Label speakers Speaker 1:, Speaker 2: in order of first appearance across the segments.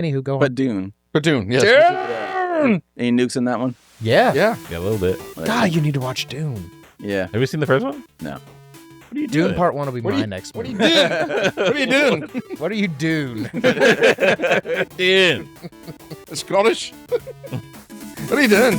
Speaker 1: Anywho, go on.
Speaker 2: But Dune.
Speaker 3: Platoon, yes.
Speaker 1: Dune!
Speaker 2: Any nukes in that one?
Speaker 1: Yeah.
Speaker 3: Yeah.
Speaker 4: Yeah, a little bit.
Speaker 1: God, you need to watch Dune.
Speaker 2: Yeah.
Speaker 4: Have you seen the first one?
Speaker 2: No.
Speaker 4: What are you
Speaker 1: Dune
Speaker 4: doing?
Speaker 1: Part 1 will be
Speaker 3: What are
Speaker 1: my
Speaker 3: you-
Speaker 1: next
Speaker 3: What are
Speaker 1: movie.
Speaker 3: you doing? What are you doing?
Speaker 1: What are you doing?
Speaker 4: Dune.
Speaker 3: Scottish? What are you doing?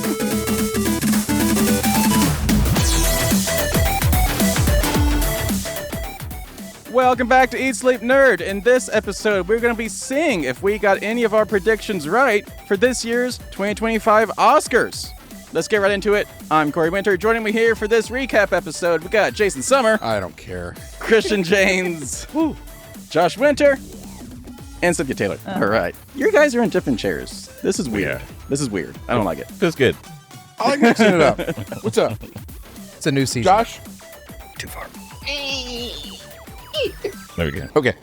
Speaker 2: Welcome back to Eat Sleep Nerd. In this episode, we're going to be seeing if we got any of our predictions right for this year's 2025 Oscars. Let's get right into it. I'm Corey Winter. Joining me here for this recap episode, we got Jason Summer,
Speaker 3: I don't care.
Speaker 2: Christian James, Josh Winter, and Cynthia Taylor. All right. You guys are in different chairs. This is weird.
Speaker 4: Yeah.
Speaker 2: This is weird. I don't like it.
Speaker 4: Feels good.
Speaker 3: I like mixing it up. What's up?
Speaker 1: It's a new season.
Speaker 3: Josh?
Speaker 1: Too far.
Speaker 4: There we go.
Speaker 3: Okay.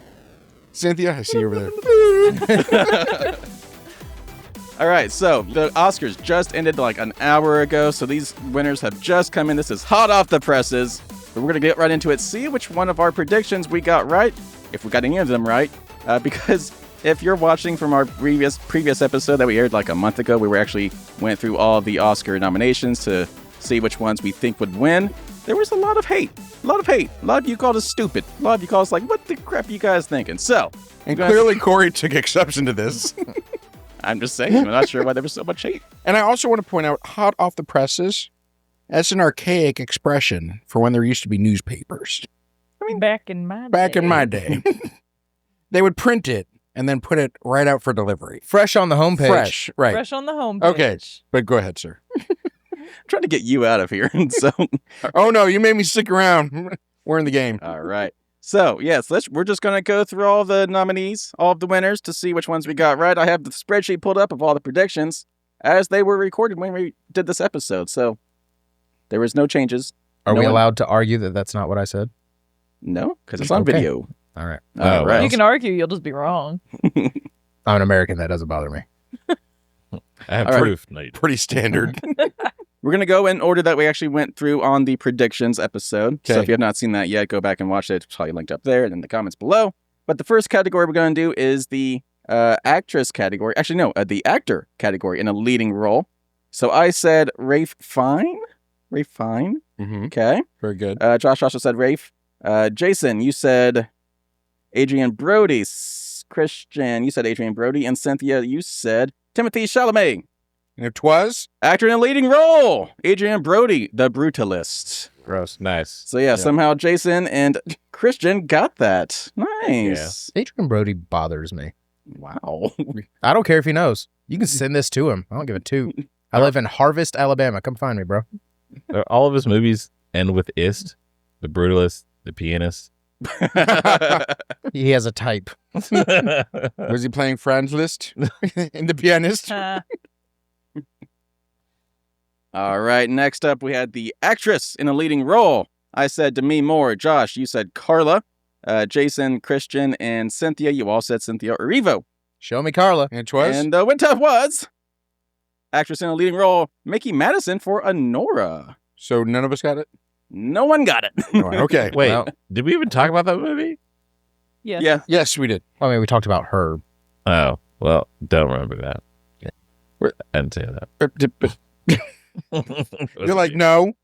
Speaker 3: Cynthia, I see you over there.
Speaker 2: All right, so the Oscars just ended like an hour ago, so these winners have just come in. This is hot off the presses. But we're going to get right into it, see which one of our predictions we got right, if we got any of them right, because if you're watching from our previous episode that we aired like a month ago, we actually went through all of the Oscar nominations to see which ones we think would win. There was a lot of hate. A lot of you called us stupid. A lot of you called us like, what the crap are you guys thinking? So,
Speaker 3: And clearly Corey took exception to this.
Speaker 2: I'm just saying, I'm not sure why there was so much hate.
Speaker 3: And I also want to point out, hot off the presses, that's an archaic expression for when there used to be newspapers.
Speaker 5: Back in my
Speaker 3: Back
Speaker 5: day.
Speaker 3: in my day, they would print it and then put it right out for delivery.
Speaker 1: Fresh on the homepage.
Speaker 3: Fresh, right.
Speaker 5: Fresh on the homepage.
Speaker 3: Okay, but go ahead, sir.
Speaker 2: I'm trying to get you out of here. So,
Speaker 3: Oh, no, you made me stick around. We're in the game.
Speaker 2: all right. So, yes, we're just going to go through all the nominees, all of the winners to see which ones we got right. I have the spreadsheet pulled up of all the predictions as they were recorded when we did this episode. So, there was no changes.
Speaker 1: Are
Speaker 2: No
Speaker 1: we
Speaker 2: one-
Speaker 1: allowed to argue that that's not what I said?
Speaker 2: No, because it's on
Speaker 1: Okay.
Speaker 2: video.
Speaker 1: All right.
Speaker 2: All right.
Speaker 5: You can argue, you'll just be wrong.
Speaker 1: I'm an American. That doesn't bother me.
Speaker 4: I have
Speaker 2: All right.
Speaker 4: proof. No, you don't.
Speaker 3: Pretty standard.
Speaker 2: We're going to go in order that we actually went through on the predictions episode. So
Speaker 3: Okay.
Speaker 2: if you have not seen that yet, go back and watch it. It's probably linked up there and in the comments below. But the first category we're going to do is the actress category. Actually, no, the actor category in a leading role. So I said Rafe Fine. Rafe Fine.
Speaker 3: Mm-hmm.
Speaker 2: Okay.
Speaker 3: Very good.
Speaker 2: Josh also said Rafe. Jason, you said Adrian Brody. Christian, you said Adrian Brody. And Cynthia, you said Timothy Chalamet.
Speaker 3: And it was?
Speaker 2: Actor in a leading role, Adrian Brody, the Brutalist.
Speaker 4: Gross. Nice.
Speaker 2: So yeah, somehow Jason and Christian got that. Nice.
Speaker 1: Adrian Brody bothers me.
Speaker 2: Wow.
Speaker 1: I don't care if he knows. You can send this to him. I don't give a toot. I live in Harvest, Alabama. Come find me, bro.
Speaker 4: All of his movies end with ist, the brutalist, the pianist.
Speaker 1: He has a type.
Speaker 3: Was he playing Franz Liszt in The Pianist?
Speaker 2: All right, next up we had the actress in a leading role. I said Demi Moore. Josh, you said Carla. Jason, Christian, and Cynthia, you all said Cynthia Erivo.
Speaker 1: Show me Carla.
Speaker 3: And it was?
Speaker 2: And the winner was actress in a leading role, Mickey Madison for Honora.
Speaker 3: So none of us got it?
Speaker 2: No one got it.
Speaker 3: All right, okay.
Speaker 4: Wait,
Speaker 1: Well-
Speaker 4: did we even talk about that movie?
Speaker 5: Yes.
Speaker 2: Yeah.
Speaker 3: Yes, we did.
Speaker 1: I mean, we talked about her.
Speaker 4: Oh, well, don't remember that.
Speaker 3: Where-
Speaker 4: I didn't say that.
Speaker 3: You're like, no.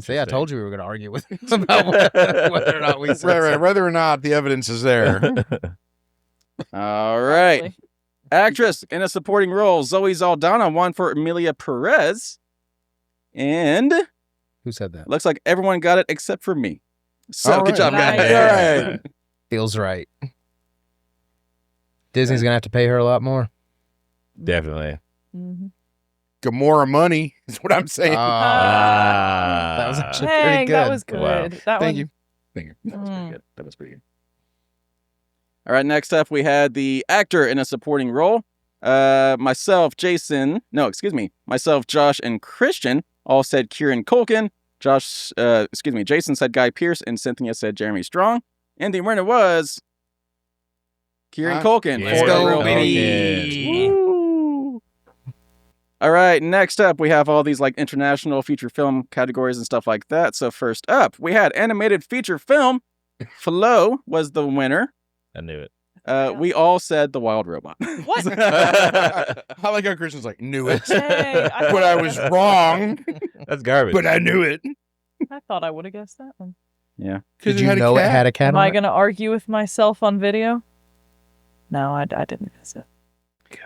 Speaker 1: See, I told you we were going to argue with about whether or not we said
Speaker 3: Right,
Speaker 1: something.
Speaker 3: whether or not the evidence is there.
Speaker 2: All right.
Speaker 5: Probably.
Speaker 2: Actress in a supporting role, Zoe Saldana won for Emilia Perez. And
Speaker 1: Who said that?
Speaker 2: looks like everyone got it except for me. So
Speaker 3: All
Speaker 2: good
Speaker 3: right.
Speaker 2: job, guys.
Speaker 5: Nice.
Speaker 3: All right.
Speaker 1: Feels right. Disney's going to have to pay her a lot more.
Speaker 4: Definitely.
Speaker 5: Mhm.
Speaker 3: Gamora money is what I'm saying.
Speaker 1: That was actually pretty
Speaker 5: Dang,
Speaker 1: good.
Speaker 5: that was good.
Speaker 4: Wow.
Speaker 5: That
Speaker 3: Thank
Speaker 5: one,
Speaker 3: you.
Speaker 2: That was pretty
Speaker 5: Mm.
Speaker 2: good. That was pretty good. All right, next up we had the actor in a supporting role. Myself, Josh, and Christian all said Kieran Culkin. Jason said Guy Pearce, and Cynthia said Jeremy Strong. And the winner was Kieran Culkin.
Speaker 4: Let's
Speaker 2: for
Speaker 4: go,
Speaker 2: the role.
Speaker 4: baby.
Speaker 2: Woo! All right, next up we have all these like international feature film categories and stuff like that. So first up, we had animated feature film. Flo was the winner.
Speaker 4: I knew it.
Speaker 2: We all said the wild robot.
Speaker 5: What?
Speaker 3: I like how Christian's like, knew it.
Speaker 5: Dang,
Speaker 3: But I was wrong.
Speaker 4: That's garbage.
Speaker 3: But I knew it.
Speaker 5: I thought I would have guessed that one.
Speaker 2: Yeah.
Speaker 1: Did you know it had a cat
Speaker 5: Am
Speaker 1: on
Speaker 5: I
Speaker 1: it?
Speaker 5: going to argue with myself on video? No, I didn't guess it.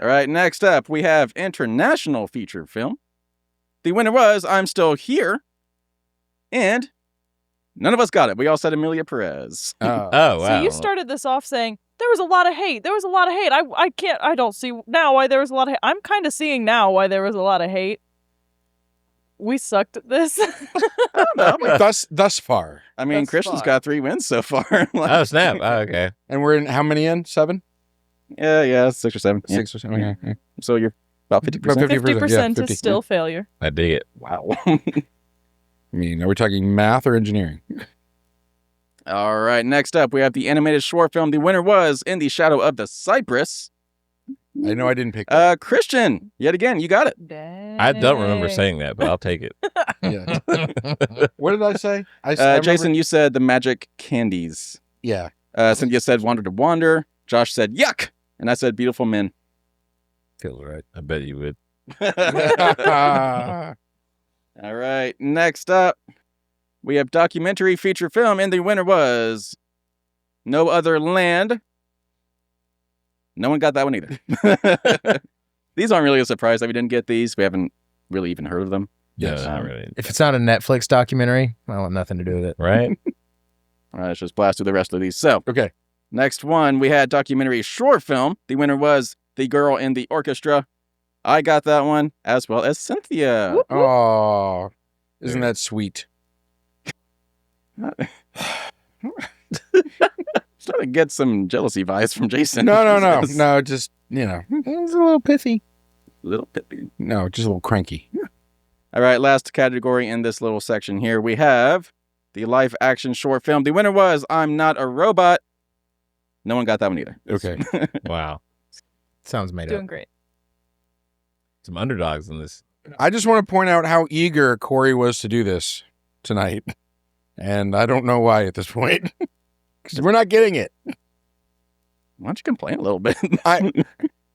Speaker 2: All right, next up, we have international feature film. The winner was I'm Still Here. And none of us got it. We all said Amelia Perez.
Speaker 3: Oh.
Speaker 4: Oh, wow.
Speaker 5: So you started this off saying, there was a lot of hate. There was a lot of hate. I don't see now why there was a lot of hate. I'm kind of seeing now why there was a lot of hate. We sucked at this.
Speaker 3: Thus far.
Speaker 2: I mean,
Speaker 5: That's
Speaker 2: Christian's
Speaker 5: fine.
Speaker 2: got 3 wins so far. Like,
Speaker 4: Oh, snap. Oh, okay.
Speaker 3: And we're in how many in? 7?
Speaker 2: yeah, 6 or 7. Yeah.
Speaker 3: 6 or 7. Okay.
Speaker 2: So you're about 50%.
Speaker 3: About 50%.
Speaker 5: 50%
Speaker 3: Yeah, 50.
Speaker 5: is still failure.
Speaker 4: I dig it.
Speaker 2: Wow.
Speaker 3: I mean, are we talking math or engineering?
Speaker 2: All right, next up, we have the animated short film. The winner was In the Shadow of the Cypress.
Speaker 3: I know I didn't pick that.
Speaker 2: Christian, yet again, you got it.
Speaker 5: Dang.
Speaker 4: I don't remember saying that, but I'll take it.
Speaker 3: Yeah. What did I say? I remember-
Speaker 2: Jason, you said The Magic Candies.
Speaker 3: Yeah.
Speaker 2: Cynthia said Wander to Wander. Josh said Yuck. And I said Beautiful Men.
Speaker 3: Feels right.
Speaker 4: I bet you would.
Speaker 2: All right, next up, we have documentary feature film, and the winner was No Other Land. No one got that one either. These aren't really a surprise that we didn't get these. We haven't really even heard of them.
Speaker 4: Yeah,
Speaker 3: Yes.
Speaker 4: not really.
Speaker 1: If it's not a Netflix documentary, I want nothing to do with it.
Speaker 4: Right?
Speaker 2: All right, let's just blast through the rest of these. So,
Speaker 3: Okay.
Speaker 2: next one, we had documentary short film. The winner was The Girl in the Orchestra. I got that one, as well as Cynthia.
Speaker 5: Whoop, whoop.
Speaker 3: Oh, isn't that sweet?
Speaker 2: Starting to get some jealousy vibes from Jason.
Speaker 3: No. Just,
Speaker 1: It's a little pithy.
Speaker 2: Little pippy.
Speaker 3: no, just a little cranky.
Speaker 2: All right, last category in this little section here, we have the live action short film. The winner was I'm Not a Robot. No one got that one either.
Speaker 3: Okay.
Speaker 4: Wow.
Speaker 1: Sounds made
Speaker 5: Doing
Speaker 1: up.
Speaker 5: great.
Speaker 4: Some underdogs in this.
Speaker 3: I just want to point out how eager Corey was to do this tonight. And I don't know why at this point. Because we're not getting it.
Speaker 2: Why don't you complain a little bit?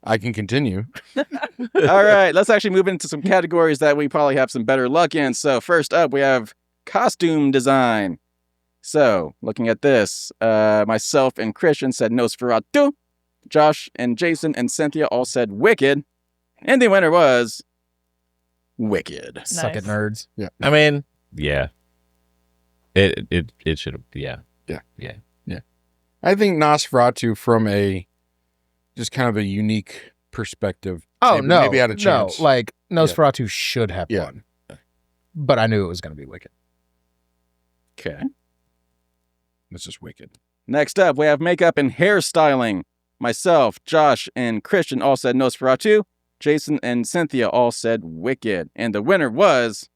Speaker 3: I can continue.
Speaker 2: All right, let's actually move into some categories that we probably have some better luck in. So first up, we have costume design. So looking at this, myself and Christian said Nosferatu. Josh and Jason and Cynthia all said Wicked. And the winner was Wicked.
Speaker 1: Suck it,
Speaker 5: Nice.
Speaker 1: nerds.
Speaker 4: I mean, yeah. It should have, yeah.
Speaker 3: I think Nosferatu from a just kind of a unique perspective.
Speaker 1: Oh,
Speaker 3: maybe,
Speaker 1: no.
Speaker 3: Maybe had a chance.
Speaker 1: No, like, Nosferatu should have
Speaker 3: Yeah.
Speaker 1: won. But I knew it was going to be Wicked.
Speaker 2: Okay.
Speaker 3: This is wicked.
Speaker 2: Next up, we have makeup and hairstyling. Myself, Josh, and Christian all said Nosferatu. Jason and Cynthia all said Wicked. And the winner was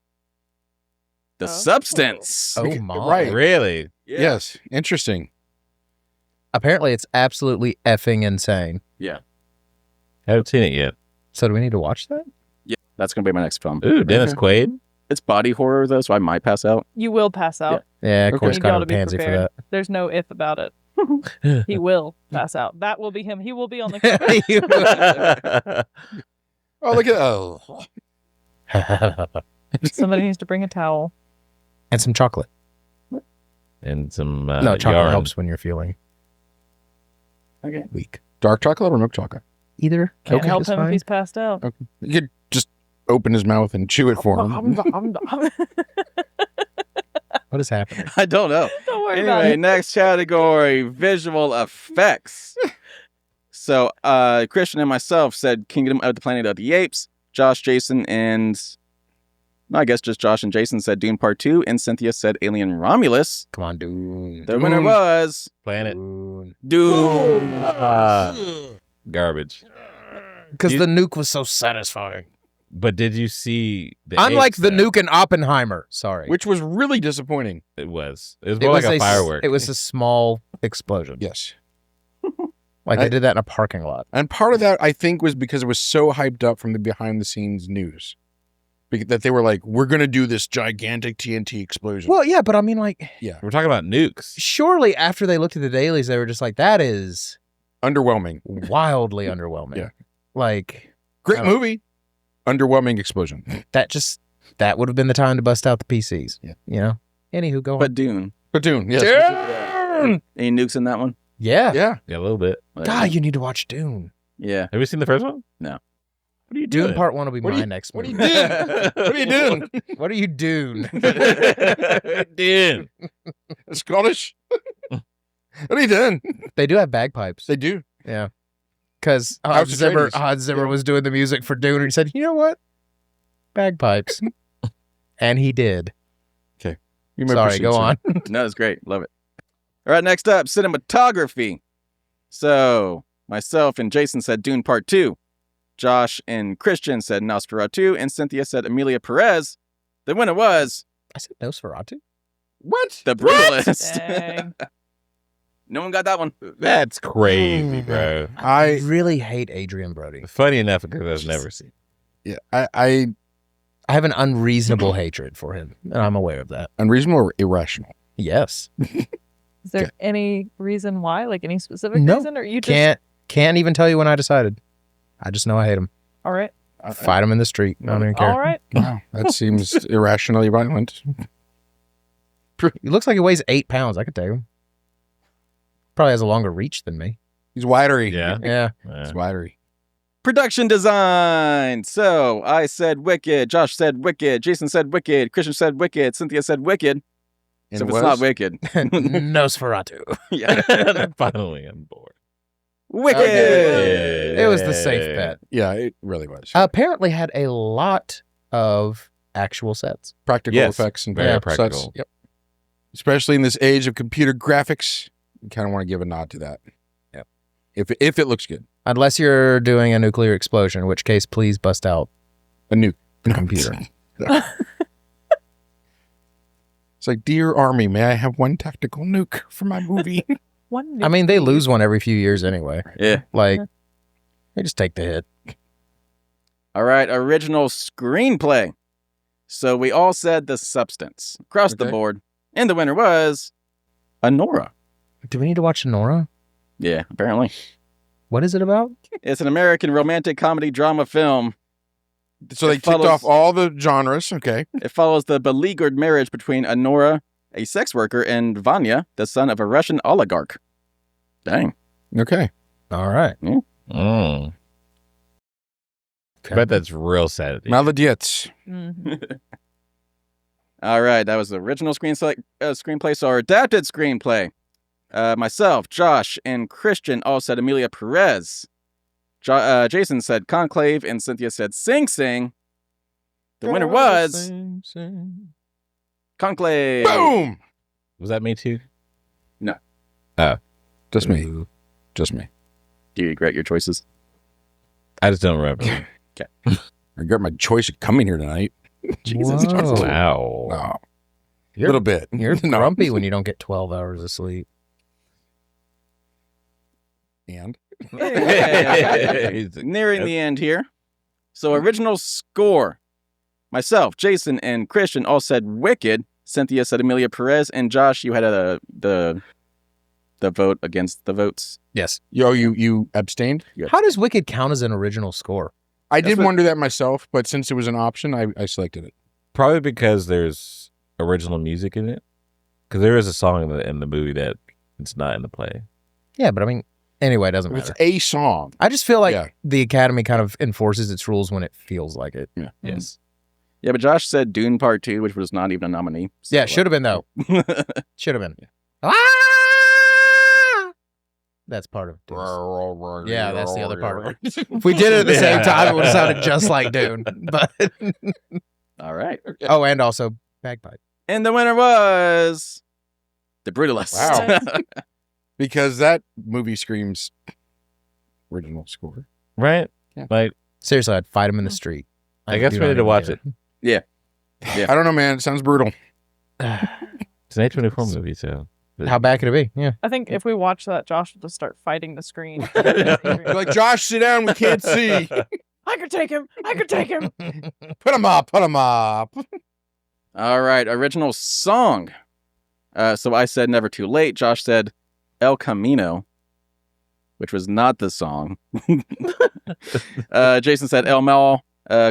Speaker 2: The
Speaker 5: Oh.
Speaker 2: Substance.
Speaker 1: Oh, my.
Speaker 3: Right.
Speaker 4: Really?
Speaker 3: Yes. Interesting.
Speaker 1: Apparently, it's absolutely effing insane.
Speaker 4: Haven't seen it yet.
Speaker 1: So do we need to watch that?
Speaker 2: Yeah, that's going to be my next film.
Speaker 4: Ooh, Dennis Quaid.
Speaker 2: It's body horror, though, so I might pass out.
Speaker 5: You will pass out.
Speaker 1: Yeah, of
Speaker 3: Okay.
Speaker 1: course,
Speaker 5: Need
Speaker 1: kind
Speaker 5: y'all
Speaker 1: of
Speaker 5: to
Speaker 1: a
Speaker 5: be
Speaker 1: pansy for
Speaker 5: prepared.
Speaker 1: that.
Speaker 5: There's no if about it. He will pass out. That will be him. He will be on the cover.
Speaker 3: Oh, look at
Speaker 5: Somebody needs to bring a towel.
Speaker 1: And some chocolate.
Speaker 4: And some
Speaker 1: No, chocolate
Speaker 4: yarn.
Speaker 1: helps when you're feeling
Speaker 2: Okay.
Speaker 1: weak.
Speaker 3: dark chocolate or milk chocolate.
Speaker 1: Either.
Speaker 5: Can't
Speaker 1: Okay,
Speaker 5: help
Speaker 1: that's
Speaker 5: him if
Speaker 1: fine.
Speaker 5: he's passed out.
Speaker 3: Okay. You could just open his mouth and chew it for him.
Speaker 1: What is happening?
Speaker 2: I don't know.
Speaker 5: Don't worry about
Speaker 2: Anyway,
Speaker 5: it.
Speaker 2: next category, visual effects. So, Christian and myself said Kingdom of the Planet of the Apes. Josh, Jason, and I guess just Josh and Jason said Dune Part 2, and Cynthia said Alien Romulus.
Speaker 1: Come on, dude.
Speaker 2: The winner was
Speaker 4: Planet.
Speaker 2: Dune.
Speaker 4: Garbage.
Speaker 1: Because
Speaker 4: You-
Speaker 1: the nuke was so satisfying.
Speaker 4: But did you see the
Speaker 1: Unlike
Speaker 4: apes,
Speaker 1: the
Speaker 4: though?
Speaker 1: nuke in Oppenheimer. Sorry.
Speaker 3: Which was really disappointing.
Speaker 4: It was. It was more like a firework.
Speaker 1: It was a small explosion.
Speaker 3: Yes.
Speaker 1: Like they did that in a parking lot.
Speaker 3: And part of that, I think, was because it was so hyped up from the behind the scenes news. That they were like, we're going to do this gigantic TNT explosion.
Speaker 1: Well, yeah, but I mean, like,
Speaker 4: We're talking about nukes.
Speaker 1: surely after they looked at the dailies, they were just like, that is
Speaker 3: Underwhelming.
Speaker 1: wildly underwhelming.
Speaker 3: Yeah.
Speaker 1: Like
Speaker 3: Great
Speaker 1: Oh.
Speaker 3: movie. Underwhelming explosion.
Speaker 1: that would have been the time to bust out the PCs.
Speaker 3: Yeah.
Speaker 1: You know? Anywho, go on.
Speaker 2: But Dune.
Speaker 3: Platoon. Yes.
Speaker 2: Any nukes in that one?
Speaker 1: Yeah.
Speaker 3: Yeah.
Speaker 4: Yeah, a little bit.
Speaker 1: God, you need to watch Dune.
Speaker 2: Yeah.
Speaker 4: Have you seen the first one?
Speaker 2: No.
Speaker 4: What are you
Speaker 1: Dune
Speaker 4: doing?
Speaker 1: Part 1 will be
Speaker 3: What are
Speaker 1: my
Speaker 3: you-
Speaker 1: next
Speaker 3: what are
Speaker 1: movie.
Speaker 3: you doing? What are you doing?
Speaker 1: What are you doing?
Speaker 4: Dune.
Speaker 3: Scottish? What are you doing?
Speaker 1: They do have bagpipes.
Speaker 3: They do.
Speaker 1: Yeah. Because
Speaker 3: House Atreides.
Speaker 1: Hans Zimmer
Speaker 3: Yeah.
Speaker 1: was doing the music for Dune and he said, you know what? Bagpipes. And he did.
Speaker 3: You may
Speaker 1: Sorry,
Speaker 3: proceed,
Speaker 1: go
Speaker 3: sir.
Speaker 1: on.
Speaker 2: No, that's great. Love it. All right, next up, cinematography. So myself and Jason said Dune Part 2. Josh and Christian said Nosferatu, and Cynthia said Amelia Perez. The winner was
Speaker 1: I said Nosferatu.
Speaker 3: What?
Speaker 2: The Brutalist.
Speaker 5: Dang.
Speaker 2: No one got that one.
Speaker 4: That's crazy, bro.
Speaker 1: I really hate Adrian Brody.
Speaker 4: Funny enough, because I've never seen.
Speaker 3: Yeah. I
Speaker 1: I have an unreasonable hatred for him, and I'm aware of that.
Speaker 3: unreasonable or irrational?
Speaker 1: Yes.
Speaker 5: Is there any reason why? Like any specific
Speaker 1: No.
Speaker 5: reason? Or you just
Speaker 1: Can't even tell you when I decided. I just know I hate him.
Speaker 5: all right.
Speaker 1: Fight him in the street. I don't even care.
Speaker 5: All right.
Speaker 3: Wow. That seems irrationally violent.
Speaker 1: He looks like he weighs 8 pounds. I could take him. Probably has a longer reach than me.
Speaker 3: He's widery.
Speaker 4: Yeah.
Speaker 1: Yeah.
Speaker 3: He's widery.
Speaker 2: Production design. So I said Wicked. Josh said Wicked. Jason said Wicked. Christian said Wicked. Cynthia said Wicked.
Speaker 3: And
Speaker 2: so if
Speaker 3: was?
Speaker 2: it's not Wicked.
Speaker 1: Nosferatu.
Speaker 2: Yeah.
Speaker 4: Finally, I'm bored.
Speaker 2: Wicked.
Speaker 1: It was the safe bet.
Speaker 3: Yeah, it really was.
Speaker 1: Apparently had a lot of actual sets.
Speaker 3: Practical
Speaker 4: Yes,
Speaker 3: effects and
Speaker 4: very
Speaker 3: sets.
Speaker 4: practical.
Speaker 3: Yep. Especially in this age of computer graphics, you kind of want to give a nod to that.
Speaker 1: Yep.
Speaker 3: If it looks good.
Speaker 1: Unless you're doing a nuclear explosion, in which case, please bust out
Speaker 3: A nuke.
Speaker 1: the computer.
Speaker 3: It's like, dear Army, may I have one tactical nuke for my movie?
Speaker 5: One.
Speaker 1: I mean, they lose one every few years anyway.
Speaker 2: Yeah.
Speaker 1: Like, they just take the hit.
Speaker 2: All right. Original screenplay. So we all said The Substance across the
Speaker 3: Okay.
Speaker 2: board. And the winner was Anora.
Speaker 1: Do we need to watch Nora?
Speaker 2: Yeah, apparently.
Speaker 1: What is it about?
Speaker 2: It's an American romantic comedy drama film.
Speaker 3: So they
Speaker 2: It
Speaker 3: ticked
Speaker 2: follows-
Speaker 3: off all the genres. Okay.
Speaker 2: It follows the beleaguered marriage between Anora, a sex worker, and Vanya, the son of a Russian oligarch. Dang.
Speaker 3: Okay.
Speaker 1: All right.
Speaker 4: Mm.
Speaker 1: Okay.
Speaker 4: Bet that's real sad. at the end.
Speaker 3: Maladiets.
Speaker 5: Mhm.
Speaker 2: All right, that was the original screenplay. So our adapted screenplay. Myself, Josh, and Christian all said Amelia Perez. Jason said Conclave, and Cynthia said Sing Sing. The winner was Conclave.
Speaker 3: Boom.
Speaker 4: Was that me too?
Speaker 3: Just me.
Speaker 1: Ooh.
Speaker 3: Just me.
Speaker 2: Do you regret your choices?
Speaker 4: I just don't remember.
Speaker 3: I regret my choice of coming here tonight.
Speaker 2: Jesus.
Speaker 1: Whoa.
Speaker 4: Wow.
Speaker 3: No. A
Speaker 1: You're-
Speaker 3: little bit.
Speaker 1: You're
Speaker 3: No.
Speaker 1: grumpy when you don't get 12 hours of sleep.
Speaker 3: And
Speaker 2: Nearing the end here. So original score. Myself, Jason, and Christian all said Wicked. Cynthia said Amelia Perez, and Josh, you had the vote against the votes.
Speaker 1: Yes.
Speaker 3: you abstained?
Speaker 1: How does Wicked count as an original score?
Speaker 3: I
Speaker 2: That's
Speaker 3: did
Speaker 2: what-
Speaker 3: wonder that myself, but since it was an option, I selected it.
Speaker 4: Probably because there's original music in it. Because there is a song in the movie that it's not in the play.
Speaker 1: Yeah, but I mean, anyway, it doesn't
Speaker 3: It's
Speaker 1: matter.
Speaker 3: a song.
Speaker 1: I just feel like
Speaker 3: Yeah.
Speaker 1: the Academy kind of enforces its rules when it feels like it.
Speaker 4: Yes.
Speaker 2: Yeah, but Josh said Dune Part 2, which was not even a nominee.
Speaker 1: Yeah, should have been, though. Should have been. Ah! That's part of Dune. Yeah, that's the other part of it. If we did it at the same time, it would have sounded just like Dune. But
Speaker 2: All right.
Speaker 1: oh, and also bagpipe.
Speaker 2: And the winner was The Brutalist.
Speaker 3: Wow. Because that movie screams original score.
Speaker 4: Right?
Speaker 3: Yeah.
Speaker 4: Like,
Speaker 1: Seriously, I'd fight him in the street.
Speaker 4: I guess
Speaker 1: do
Speaker 4: we
Speaker 1: not
Speaker 4: need to
Speaker 1: even
Speaker 4: watch
Speaker 1: care.
Speaker 2: Yeah.
Speaker 3: I don't know, man. It sounds brutal.
Speaker 4: it's an A24 movie, so.
Speaker 1: How bad could it be? Yeah.
Speaker 5: I think if we watch that, Josh will just start fighting the screen.
Speaker 3: You're like, Josh, sit down. We can't see.
Speaker 5: I could take him. I could take him.
Speaker 3: Put him up. Put him up.
Speaker 2: All right. Original song. So I said Never Too Late. Josh said El Camino. which was not the song. Jason said El Mel.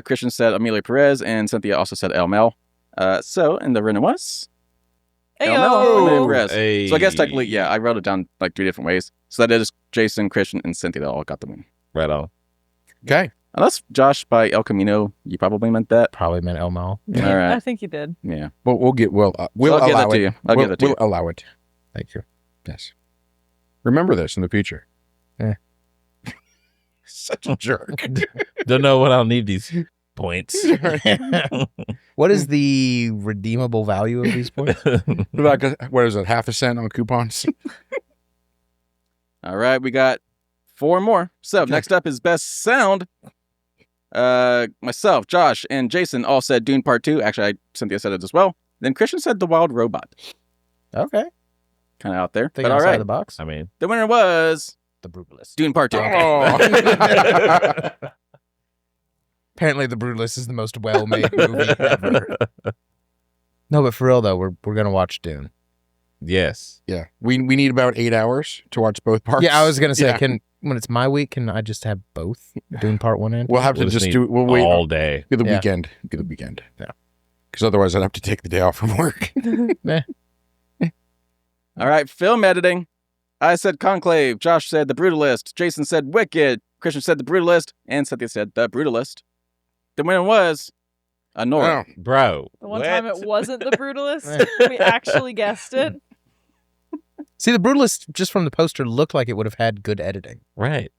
Speaker 2: Christian said Amelia Perez, and Cynthia also said El Mel. And the winner was El Mel, Amelia Perez.
Speaker 4: Hey.
Speaker 2: So I guess technically, yeah, I wrote it down like 3 different ways. So that is Jason, Christian, and Cynthia that all got the win.
Speaker 4: Right on.
Speaker 3: Okay.
Speaker 2: Unless Josh by El Camino, you probably meant that.
Speaker 1: Probably meant Elmo.
Speaker 2: All right.
Speaker 5: I think you did.
Speaker 2: Yeah.
Speaker 3: Well, we'll
Speaker 2: I'll give
Speaker 3: allow
Speaker 2: that to
Speaker 3: it.
Speaker 2: you. I'll give that to you.
Speaker 3: We'll allow it. Thank you. Yes. Remember this in the future. Such a jerk.
Speaker 4: Don't know what I'll need these points.
Speaker 1: What is the redeemable value of these points?
Speaker 3: Like what is it? Half a cent on coupons?
Speaker 2: All right, we got 4 more. So next up is best sound. Myself, Josh, and Jason all said Dune Part 2. Actually, Cynthia said it as well. Then Christian said The Wild Robot.
Speaker 1: Okay.
Speaker 2: Kind of out there.
Speaker 1: Thinking
Speaker 2: But all
Speaker 1: outside
Speaker 2: right.
Speaker 1: the box.
Speaker 4: I mean,
Speaker 2: The winner was
Speaker 1: The Brutalist.
Speaker 2: Dune Part 2.
Speaker 3: Oh.
Speaker 1: Apparently, The Brutalist is the most well-made movie ever. No, but for real though, we're gonna watch Dune.
Speaker 4: yes.
Speaker 3: Yeah. We need about 8 hours to watch both parts.
Speaker 1: Yeah, I was gonna say,
Speaker 3: Yeah.
Speaker 1: when it's my week, can I just have both Dune Part 1 and 2?
Speaker 3: We'll have to
Speaker 4: We'll
Speaker 3: just
Speaker 4: need
Speaker 3: do it. We'll wait
Speaker 4: all day.
Speaker 3: Get the
Speaker 1: Yeah.
Speaker 3: weekend. Get the weekend.
Speaker 1: Yeah.
Speaker 3: Because otherwise I'd have to take the day off from work.
Speaker 2: All right, film editing. I said Conclave. Josh said The Brutalist. Jason said Wicked. Christian said The Brutalist. And Cynthia said The Brutalist. The winner was Anora.
Speaker 3: Oh,
Speaker 4: Bro.
Speaker 5: The one
Speaker 4: what?
Speaker 5: time it wasn't the Brutalist, we actually guessed it.
Speaker 1: See, The Brutalist, just from the poster, looked like it would have had good editing.
Speaker 4: Right.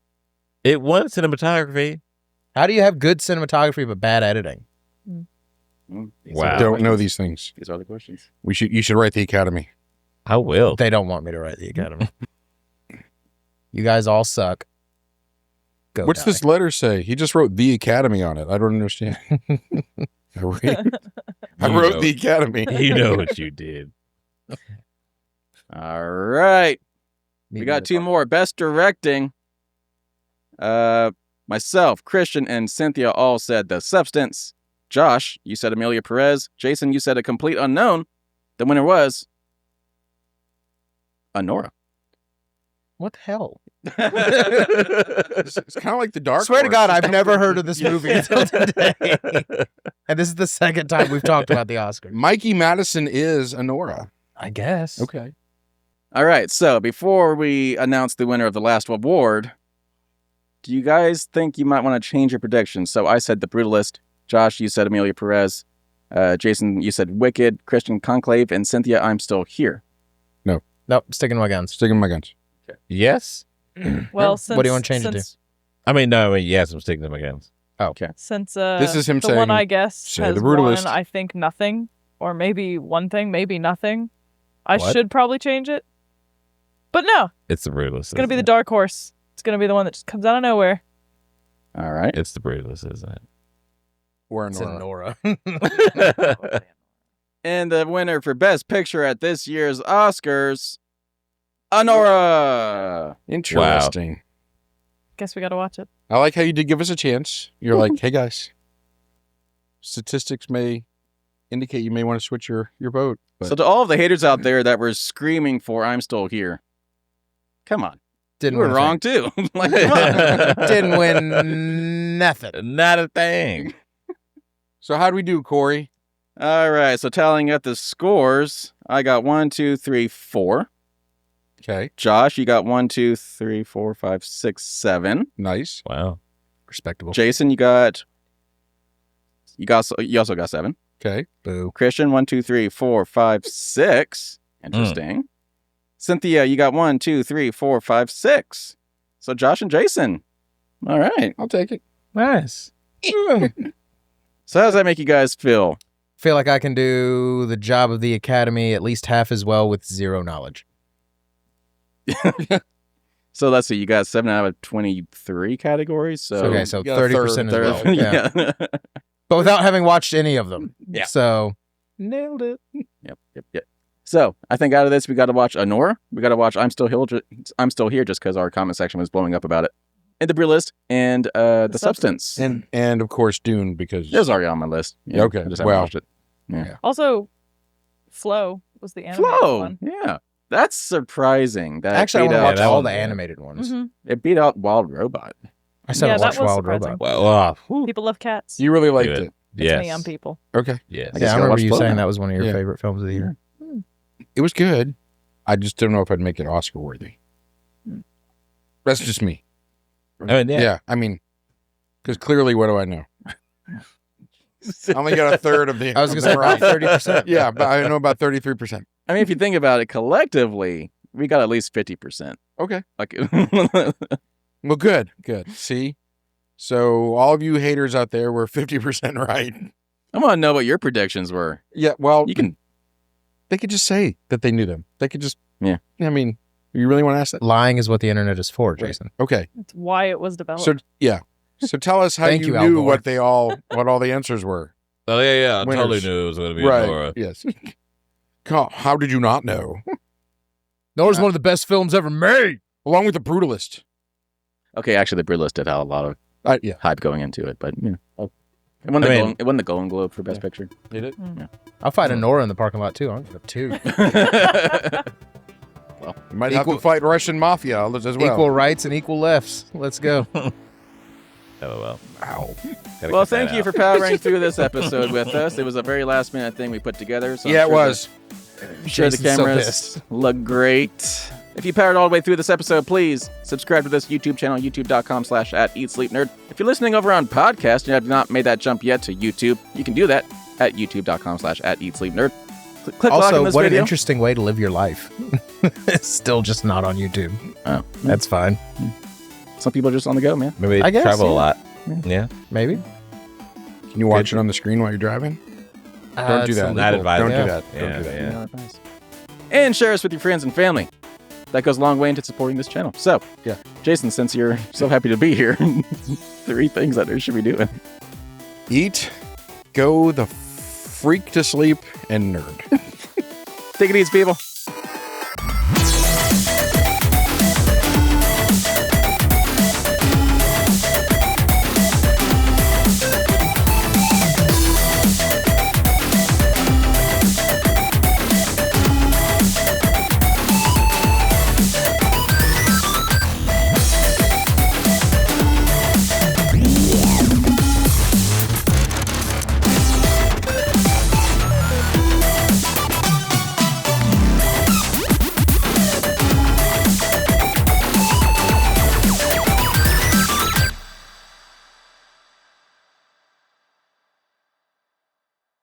Speaker 4: It won cinematography.
Speaker 1: How do you have good cinematography but bad editing?
Speaker 4: Wow.
Speaker 3: don't know these things.
Speaker 2: These are the questions.
Speaker 3: You should write the Academy.
Speaker 4: I will.
Speaker 1: They don't want me to write the Academy. You guys all suck. Go
Speaker 3: What's
Speaker 1: die.
Speaker 3: this letter say? He just wrote the Academy on it. I don't understand. I wrote
Speaker 4: know.
Speaker 3: the Academy.
Speaker 4: You know what you did.
Speaker 2: All right. We got 2 more. Best directing. Myself, Christian, and Cynthia all said The Substance. Josh, you said Amelia Perez. Jason, you said A Complete Unknown. The winner was Anora.
Speaker 1: What the hell?
Speaker 3: It's kind of like the Dark
Speaker 1: Swear to
Speaker 3: Horse.
Speaker 1: God, I've never heard of this movie until today. And this is the second time we've talked about the Oscars.
Speaker 3: Mikey Madison is Anora.
Speaker 1: I guess.
Speaker 3: Okay.
Speaker 2: All right. So before we announce the winner of the last award, do you guys think you might want to change your predictions? So I said The Brutalist. Josh, you said Amelia Perez. Jason, you said Wicked. Christian, Conclave. And Cynthia, I'm Still Here.
Speaker 1: Nope, sticking to my guns.
Speaker 3: Sticking to my guns.
Speaker 4: Yes.
Speaker 5: Well, since
Speaker 1: What do you want to change it to?
Speaker 5: since,
Speaker 4: I mean, no, yes, I'm sticking to my guns.
Speaker 5: Since
Speaker 3: This is him
Speaker 5: the one
Speaker 3: saying,
Speaker 5: I guessed
Speaker 3: say
Speaker 5: has
Speaker 3: The Brutalist.
Speaker 5: won, I think nothing, or maybe one thing, maybe nothing. I
Speaker 1: What?
Speaker 5: should probably change it, but no,
Speaker 4: It's the Brutalist.
Speaker 5: it's gonna be the dark horse. It's gonna be the one that just comes out of nowhere.
Speaker 2: All right.
Speaker 4: It's the Brutalist, isn't
Speaker 3: Or
Speaker 1: It's
Speaker 3: Anora.
Speaker 4: it?
Speaker 2: And the winner for Best Picture at this year's Oscars, Anora.
Speaker 3: Interesting.
Speaker 5: Guess we gotta watch it.
Speaker 3: I like how you did give us a chance. You're like, hey guys, statistics may indicate you may want to switch your vote. But
Speaker 2: So to all of the haters out there that were screaming for I'm Still Here, come on.
Speaker 1: Didn't
Speaker 2: You were
Speaker 1: win a
Speaker 2: wrong too. Like, come on.
Speaker 1: thing. Didn't win nothing.
Speaker 4: Not a thing.
Speaker 3: So how'd we do, Corey?
Speaker 2: All right. So tallying up the scores, I got 1, 2, 3, 4.
Speaker 3: Okay,
Speaker 2: Josh, you got 1, 2, 3, 4, 5, 6, 7.
Speaker 3: nice.
Speaker 4: Wow.
Speaker 1: Respectable.
Speaker 2: Jason, you also got 7.
Speaker 3: Okay,
Speaker 1: Boo.
Speaker 2: Christian, 1, 2, 3, 4, 5, 6. Interesting. Cynthia, you got 1, 2, 3, 4, 5, 6. So Josh and Jason. All right.
Speaker 3: I'll take it.
Speaker 4: Nice.
Speaker 2: So how does that make you guys feel?
Speaker 1: Feel like I can do the job of the Academy at least half as well with zero knowledge.
Speaker 2: So let's see. You got 7 out of 23 categories. So
Speaker 1: Okay, so
Speaker 3: you got a
Speaker 1: 30% as
Speaker 2: third-
Speaker 1: well. Yeah.
Speaker 2: yeah.
Speaker 1: But without having watched any of them.
Speaker 2: Yeah.
Speaker 1: So, nailed it.
Speaker 2: Yep. So I think out of this, we got to watch Anora. We got to watch I'm Still Here just because our comment section was blowing up about it. And The Brutalist and The Substance.
Speaker 3: And of course Dune because
Speaker 2: It was already on my list.
Speaker 3: Yeah, okay.
Speaker 2: I just haven't
Speaker 3: Well,
Speaker 2: watched it.
Speaker 5: Also, Flow was the animated
Speaker 2: Flow.
Speaker 5: one.
Speaker 2: Yeah. That's surprising. That
Speaker 1: Actually, I
Speaker 2: beat
Speaker 1: want to
Speaker 2: out,
Speaker 1: watch
Speaker 4: that
Speaker 1: all
Speaker 4: one,
Speaker 1: the
Speaker 4: yeah.
Speaker 1: animated ones.
Speaker 5: Mhm.
Speaker 2: it beat out Wild Robot.
Speaker 1: I said
Speaker 5: Yeah,
Speaker 1: I
Speaker 5: that
Speaker 1: watched
Speaker 5: was
Speaker 1: Wild
Speaker 5: surprising.
Speaker 1: Robot.
Speaker 4: Well, whew.
Speaker 5: People love cats.
Speaker 3: You really liked
Speaker 4: Good.
Speaker 3: it.
Speaker 5: It's
Speaker 4: Yes.
Speaker 5: me on people.
Speaker 3: Okay.
Speaker 4: Yes.
Speaker 2: I guess
Speaker 1: Yeah, I
Speaker 2: you gotta
Speaker 1: remember
Speaker 2: watch
Speaker 1: you
Speaker 2: Flow
Speaker 1: saying
Speaker 2: now.
Speaker 1: that was one of your
Speaker 3: Yeah.
Speaker 1: favorite films of the year.
Speaker 3: It was good. I just don't know if I'd make it Oscar worthy. That's just me.
Speaker 4: I mean, yeah.
Speaker 3: I mean, because clearly, what do I know? I only got a third of the.
Speaker 1: I was going to say
Speaker 3: right.
Speaker 1: 30%.
Speaker 3: Yeah, but I know about 33%.
Speaker 2: I mean, if you think about it collectively, we got at least 50%.
Speaker 3: Okay.
Speaker 2: Like,
Speaker 3: Well, good. See? So, all of you haters out there were 50% right.
Speaker 2: I want to know what your predictions were.
Speaker 3: Yeah, well,
Speaker 2: You can.
Speaker 3: they could just say that they knew them. They could just.
Speaker 2: Yeah.
Speaker 3: I mean, you really want to ask that?
Speaker 1: Lying is what the internet is for, Jason.
Speaker 3: Okay.
Speaker 5: That's why it was developed.
Speaker 3: So, yeah. So, tell us how
Speaker 1: Thank
Speaker 3: you
Speaker 1: you, Al
Speaker 3: knew
Speaker 1: Gore.
Speaker 3: what all the answers were.
Speaker 4: Oh, yeah. I totally
Speaker 3: Winners.
Speaker 4: knew it was going to be
Speaker 3: Right.
Speaker 4: Nora.
Speaker 3: Yes. How did you not know?
Speaker 1: Nora's one of the best films ever made.
Speaker 3: Along with The Brutalist.
Speaker 2: Okay, actually, the Brutalist did have a lot of
Speaker 3: Yeah.
Speaker 2: hype going into it, but it won the Golden Globe for Best Picture.
Speaker 3: Did it?
Speaker 1: I'll fight a Nora in the parking lot, too. I'm going to two.
Speaker 3: You might have to fight Russian mafia as well.
Speaker 1: Equal rights and equal lefts. Let's go.
Speaker 4: LOL.
Speaker 3: Ow.
Speaker 4: Gotta
Speaker 2: Well,
Speaker 4: cut that
Speaker 2: thank you
Speaker 4: out.
Speaker 2: for powering through this episode with us. It was a very last minute thing we put together. So I'm
Speaker 3: Yeah, it
Speaker 2: sure
Speaker 3: was.
Speaker 2: I'm sure the
Speaker 1: Jason's so
Speaker 2: cameras
Speaker 1: pissed.
Speaker 2: look great. If you powered all the way through this episode, please subscribe to this YouTube channel, youtube.com/@eatsleepnerd. If you're listening over on podcast and you have not made that jump yet to YouTube, you can do that at youtube.com/@eatsleepnerd. Click like
Speaker 1: Also,
Speaker 2: on this
Speaker 1: what
Speaker 2: video.
Speaker 1: an interesting way to live your life. It's still just not on YouTube.
Speaker 2: Oh,
Speaker 1: That's fine.
Speaker 2: some people are just on the go, man.
Speaker 4: Maybe they
Speaker 1: I guess,
Speaker 4: travel
Speaker 1: yeah.
Speaker 4: a lot. Yeah.
Speaker 1: Maybe.
Speaker 3: Can you watch it on the screen while you're driving? Don't do that.
Speaker 4: Not advisable.
Speaker 3: Don't do
Speaker 1: Yeah.
Speaker 3: that. Don't do that.
Speaker 4: Yeah.
Speaker 2: And share us with your friends and family. That goes a long way into supporting this channel. So,
Speaker 3: Yeah.
Speaker 2: Jason, since you're so happy to be here, 3 things that we should be doing.
Speaker 3: Eat, go the freak to sleep, and nerd.
Speaker 2: Take it easy, people.